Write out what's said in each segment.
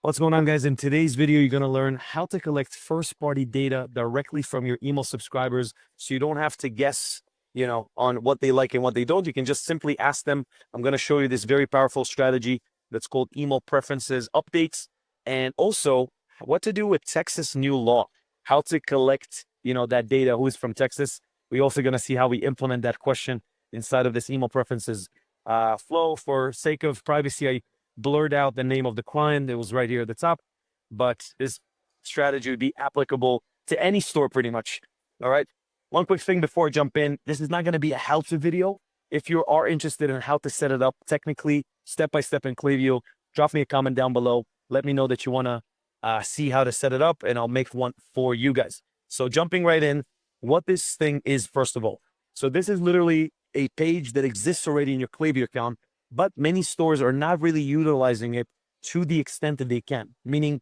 What's going on, guys? In today's video, you're going to learn how to collect first-party data directly from your email subscribers so you don't have to guess, on what they like and what they don't. You can just simply ask them. I'm going to show you this very powerful strategy that's called email preferences updates, and also what to do with Texas new law, how to collect, that data, who is from Texas. We're also going to see how we implement that question inside of this email preferences flow. For sake of privacy, I blurred out the name of the client. It was right here at the top, but this strategy would be applicable to any store pretty much. All right. One quick thing before I jump in, this is not going to be a how-to video. If you are interested in how to set it up technically, step-by-step in Klaviyo, drop me a comment down below. Let me know that you want to see how to set it up, and I'll make one for you guys. So jumping right in, what this thing is, first of all. So this is literally a page that exists already in your Klaviyo account, but many stores are not really utilizing it to the extent that they can, meaning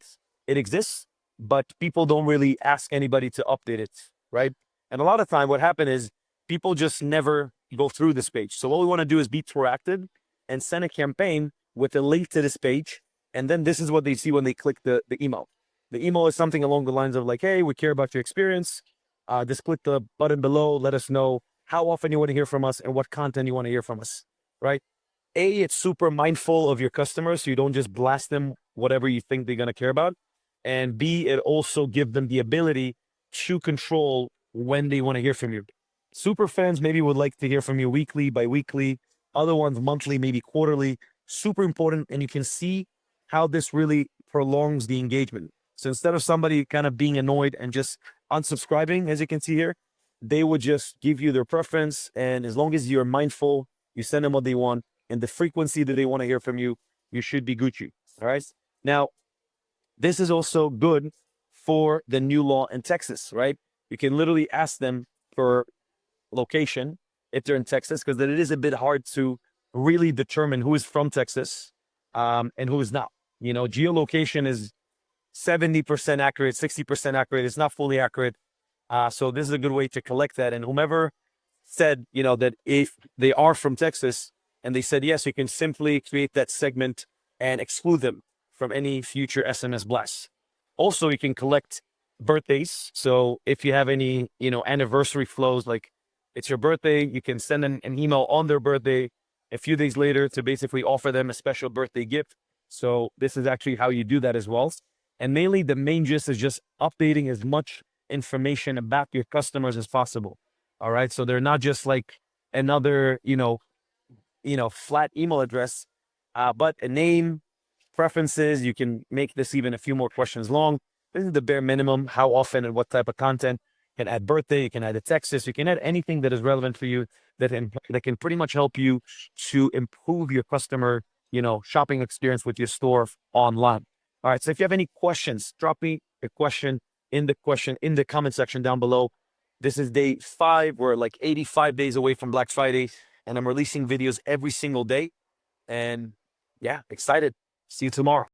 it exists, but people don't really ask anybody to update it, right? And a lot of time what happens is people just never go through this page. So what we want to do is be proactive and send a campaign with a link to this page. And then this is what they see when they click the email. The email is something along the lines of like, hey, we care about your experience. Just click the button below. Let us know how often you want to hear from us and what content you want to hear from us, right? A, it's super mindful of your customers, so you don't just blast them whatever you think they're going to care about. And B, it also gives them the ability to control when they want to hear from you. Super fans maybe would like to hear from you weekly, bi-weekly, other ones monthly, maybe quarterly. Super important, and you can see how this really prolongs the engagement. So instead of somebody kind of being annoyed and just unsubscribing, as you can see here, they would just give you their preference, and as long as you're mindful, you send them what they want, and the frequency that they want to hear from you, you should be Gucci. All right. Now, this is also good for the new law in Texas, right? You can literally ask them for location if they're in Texas, because then it is a bit hard to really determine who is from Texas and who is not. Geolocation is 70% accurate, 60% accurate. It's not fully accurate. So this is a good way to collect that. And whomever said, that if they are from Texas, and they said, yes, you can simply create that segment and exclude them from any future SMS blasts. Also, you can collect birthdays. So if you have any, anniversary flows, like it's your birthday, you can send an email on their birthday a few days later to basically offer them a special birthday gift. So this is actually how you do that as well. And mainly the main gist is just updating as much information about your customers as possible. All right. So they're not just like another, flat email address, but a name, preferences. You can make this even a few more questions long. This is the bare minimum, how often and what type of content. You can add birthday, you can add a Texas, you can add anything that is relevant for you that can pretty much help you to improve your customer, shopping experience with your store online. All right. So if you have any questions, drop me a question in the comment section down below. This is day 5. We're like 85 days away from Black Friday, and I'm releasing videos every single day. And yeah, excited. See you tomorrow.